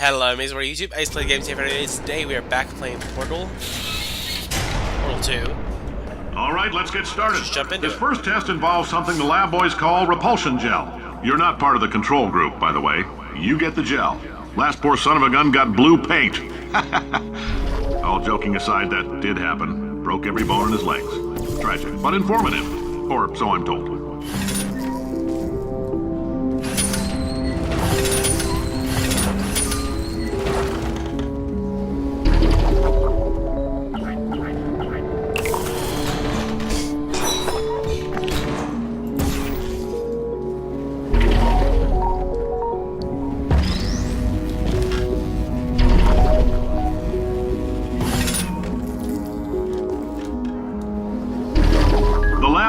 Hello, amazing world YouTube. I used to play games here every day. Today we are back playing Portal 2. All right, let's get started. Just jump into This it. first test involves something the lab boys call repulsion gel. You're not part of the control group, by the way. You get the gel. Last poor son of a gun got blue paint. All joking aside, that did happen. Broke every bone in his legs. Tragic, but informative. Or so I'm told.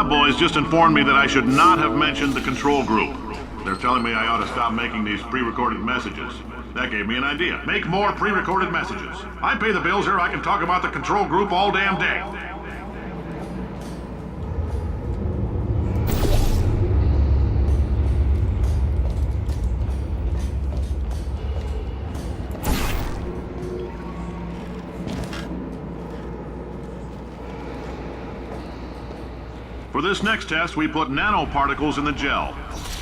Boys just informed me that I should not have mentioned the control group. They're telling me I ought to stop making these pre-recorded messages. That gave me an idea. Make more pre-recorded messages. I pay the bills here, I can talk about the control group all damn day. For this next test, we put nanoparticles in the gel.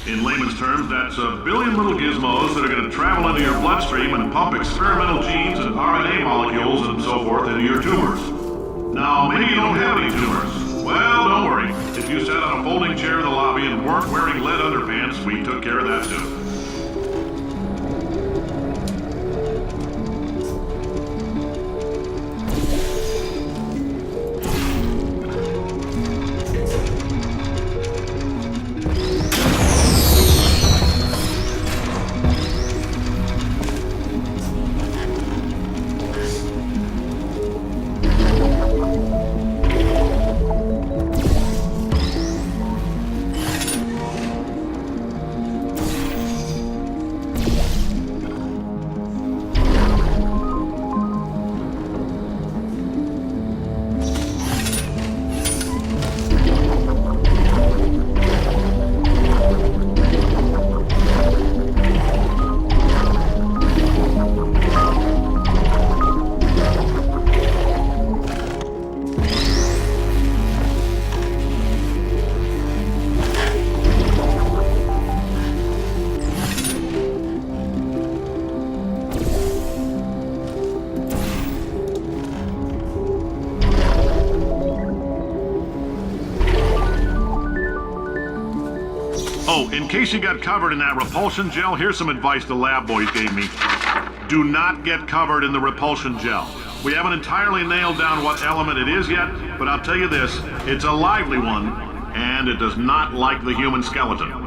In layman's terms, that's a billion little gizmos that are going to travel into your bloodstream and pump experimental genes and RNA molecules and so forth into your tumors. Now, maybe you don't have any tumors. Well, don't worry. If you sat on a folding chair in the lobby and weren't wearing lead underpants, we took care of that too. Oh, in case you got covered in that repulsion gel, here's some advice the lab boys gave me. Do not get covered in the repulsion gel. We haven't entirely nailed down what element it is yet, but I'll tell you this, it's a lively one, and it does not like the human skeleton.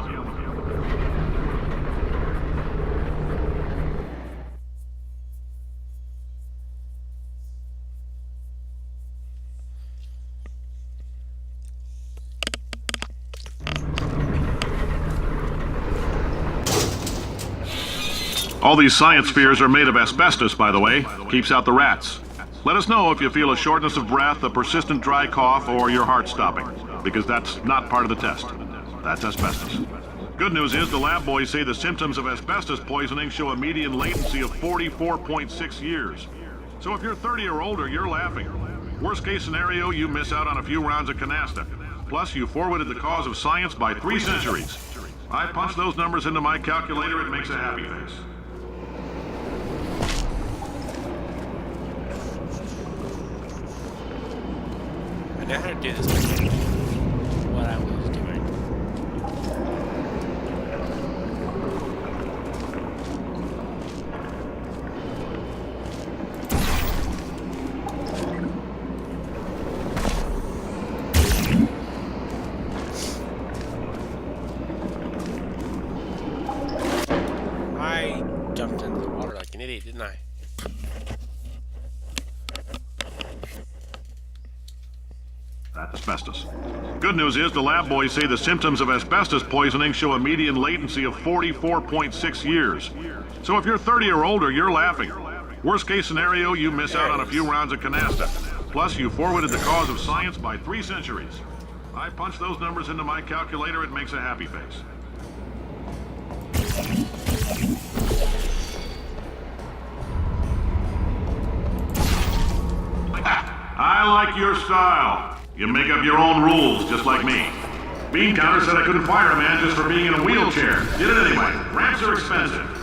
All these science spheres are made of asbestos, by the way. Keeps out the rats. Let us know if you feel a shortness of breath, a persistent dry cough, or your heart stopping, because that's not part of the test. That's asbestos. Good news is the lab boys say the symptoms of asbestos poisoning show a median latency of 44.6 years. So if you're 30 or older, you're laughing. Worst case scenario, you miss out on a few rounds of canasta. Plus, you forwarded the cause of science by 3 centuries. I punch those numbers into my calculator, it makes a happy face. I know how to do this. What I was doing. I jumped into the water like an idiot, didn't I? That's asbestos. Good news is the lab boys say the symptoms of asbestos poisoning show a median latency of 44.6 years. So if you're 30 or older, you're laughing. Worst case scenario, you miss out on a few rounds of canasta. Plus, you forwarded the cause of science by 3 centuries. I punch those numbers into my calculator, it makes a happy face. like your style. You make up your own rules, just like me. Bean Counter said I couldn't fire a man just for being in a wheelchair. Did it anyway. Ramps are expensive.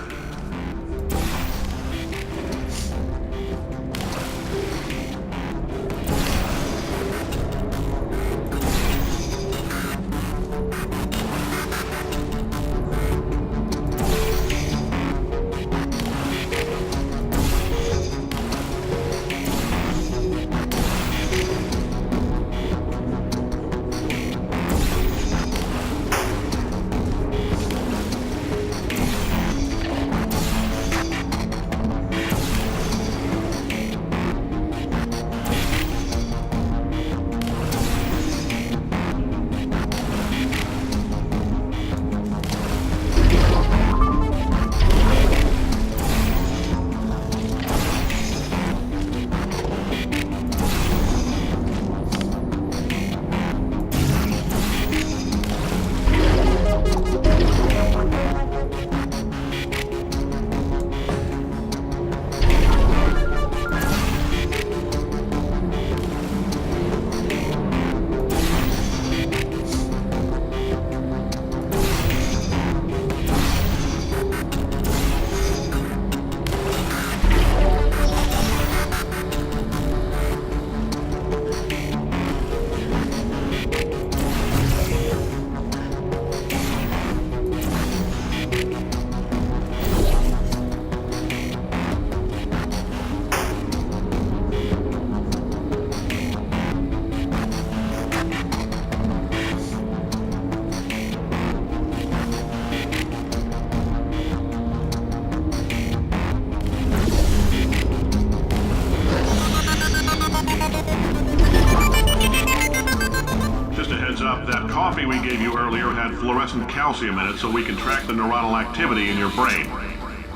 That coffee we gave you earlier had fluorescent calcium in it so we can track the neuronal activity in your brain.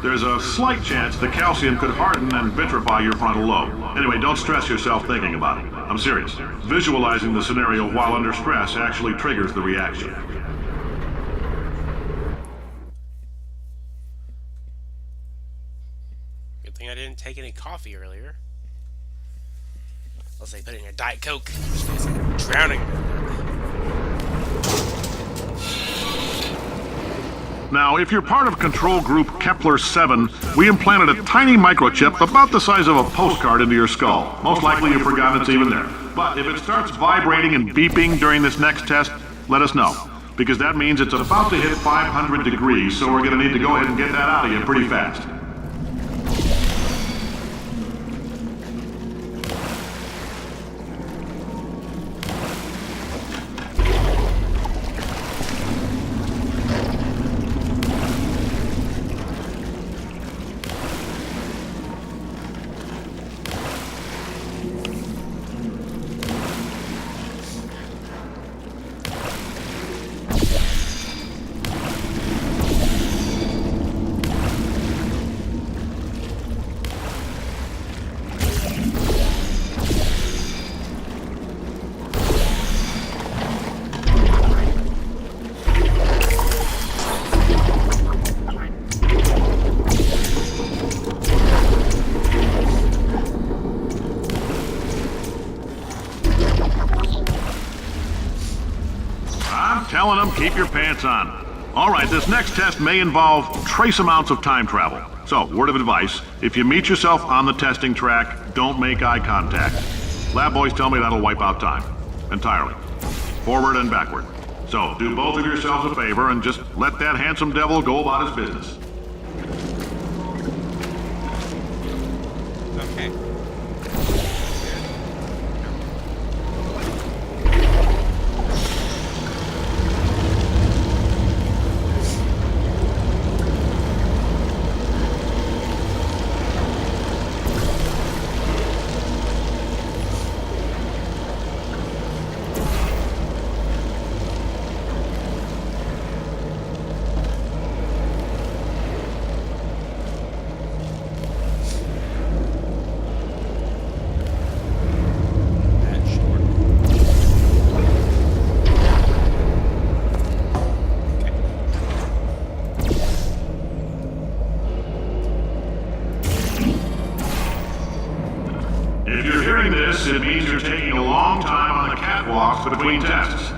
There's a slight chance the calcium could harden and vitrify your frontal lobe. Anyway, don't stress yourself thinking about it. I'm serious. Visualizing the scenario while under stress actually triggers the reaction. Good thing I didn't take any coffee earlier. Unless they put it in a Diet Coke. It's like drowning. Now, if you're part of control group Kepler-7, we implanted a tiny microchip about the size of a postcard into your skull. Most likely you've forgotten it's even there. But if it starts vibrating and beeping during this next test, let us know. Because that means it's about to hit 500 degrees, so we're going to need to go ahead and get that out of you pretty fast. Telling them, keep your pants on. All right, this next test may involve trace amounts of time travel. So, word of advice, if you meet yourself on the testing track, don't make eye contact. Lab boys tell me that'll wipe out time. Entirely. Forward and backward. So, do both of yourselves a favor and just let that handsome devil go about his business. Okay. hearing this, it means you're taking a long time on the catwalks between tests.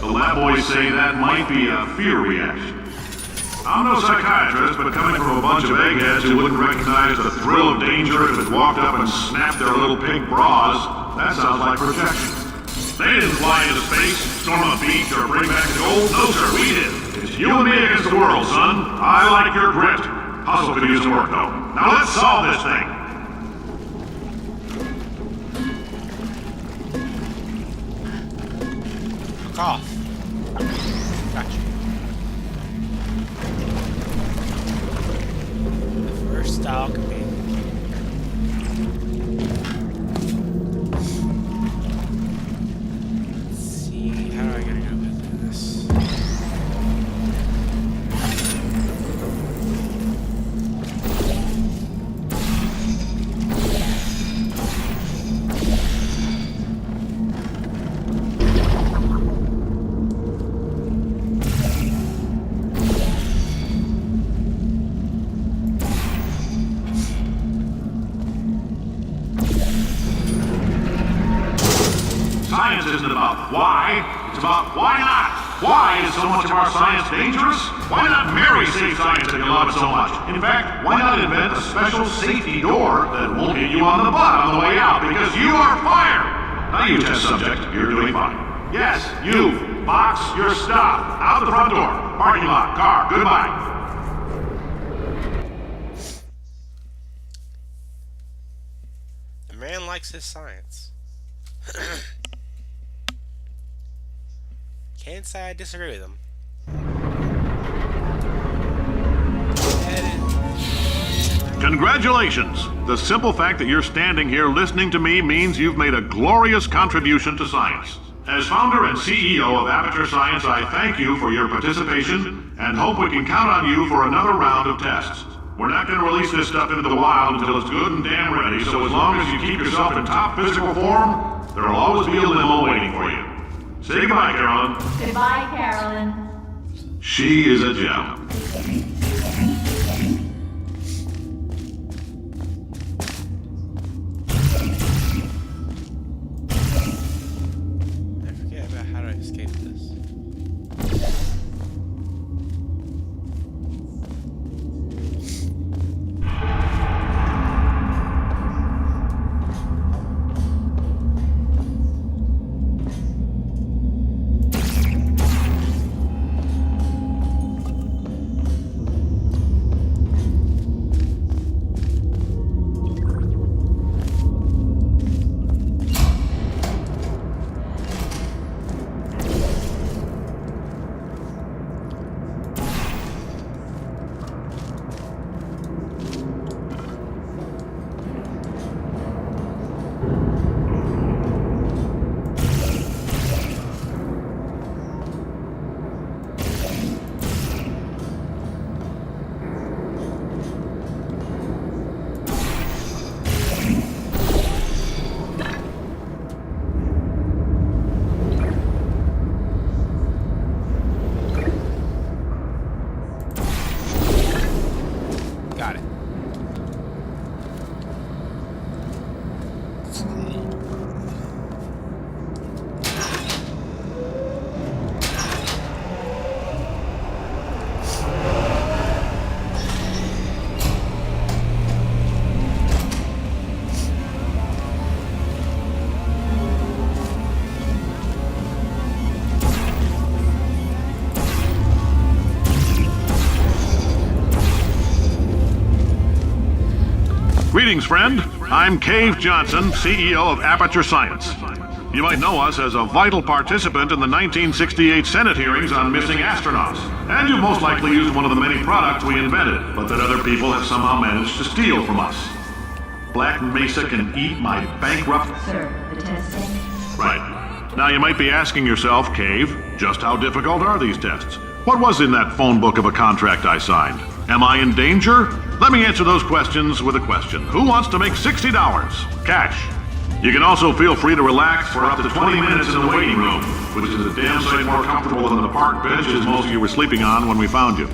The lab boys say that might be a fear reaction. I'm no psychiatrist, but coming from a bunch of eggheads who wouldn't recognize the thrill of danger if it walked up and snapped their little pink bras, that sounds like projection. They didn't fly into space, storm a beach, or bring back the gold. No, sir, we did. It's you and me against the world, son. I like your grit. Hustle could use some work, though. Now let's solve this thing. Fuck off. Gotcha. The first style could be. Let's see, how do I gotta go with this? Science isn't about why, it's about why not. Why is so much of our science dangerous? Why not marry safe science if you love it so much? In fact, why not invent a special safety door that won't hit you on the butt on the way out because you are fired? Now you test subject, you're doing fine. Yes, you, box your stuff. Out the front door, parking lot, car, goodbye. The man likes his science. Can't say I disagree with him. Congratulations! The simple fact that you're standing here listening to me means you've made a glorious contribution to science. As founder and CEO of Aperture Science, I thank you for your participation and hope we can count on you for another round of tests. We're not going to release this stuff into the wild until it's good and damn ready, so as long as you keep yourself in top physical form, there'll always be a limo waiting for you. Say goodbye, Carolyn. Goodbye, Carolyn. She is a gem. I forget about how to escape this. Got it. Greetings, friend. I'm Cave Johnson, CEO of Aperture Science. You might know us as a vital participant in the 1968 Senate hearings on missing astronauts. And you most likely used one of the many products we invented, but that other people have somehow managed to steal from us. Black Mesa can eat my bankrupt... Sir, the testing? Right. Now you might be asking yourself, Cave, just how difficult are these tests? What was in that phone book of a contract I signed? Am I in danger? Let me answer those questions with a question. Who wants to make $60? Cash. You can also feel free to relax for up to 20 minutes in the waiting room, which is a damn sight more comfortable than the park benches most of you were sleeping on when we found you.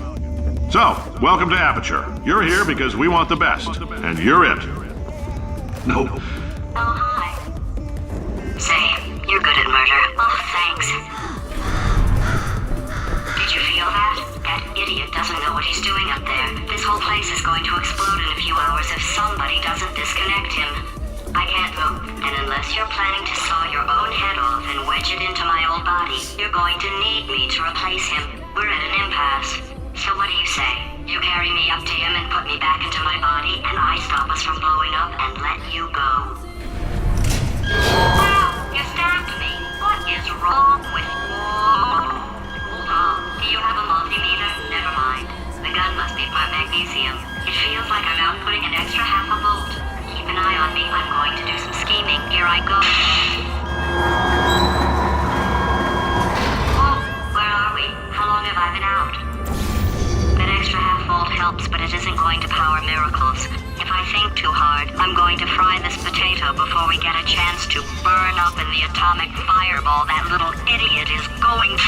So, welcome to Aperture. You're here because we want the best, and you're it. Nope. Oh, hi. Say, you're good at murder. Oh, thanks. Did you feel that? That idiot doesn't know what he's doing up there. This whole place is going to explode in a few hours if somebody doesn't disconnect him. I can't move, and unless you're planning to saw your own head off and wedge it into my old body, you're going to need me to replace him. We're at an impasse. So what do you say? You carry me up to him and put me back into my body, and I stop us from blowing up and let you go. Wow, you stabbed me. What is wrong with you? Hold on. Do you have a multimeter? Never mind. The gun must be part magnesium. It feels like I'm outputting an extra half a volt. Keep an eye on me. I'm going to do some scheming. Here I go. Oh, where are we? How long have I been out? That extra half volt helps, but it isn't going to power miracles. If I think too hard, I'm going to fry this potato before we get a chance to burn up in the atomic fireball that little idiot is going to...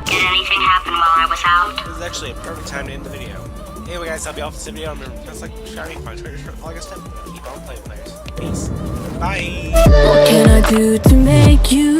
Did anything happen while I was out? This is actually a perfect time to end the video. Anyway guys, I'll be off this video. Remember, just like sharing my Twitter for August 10th. Keep on playing, players. Peace. Bye. What can I do to make you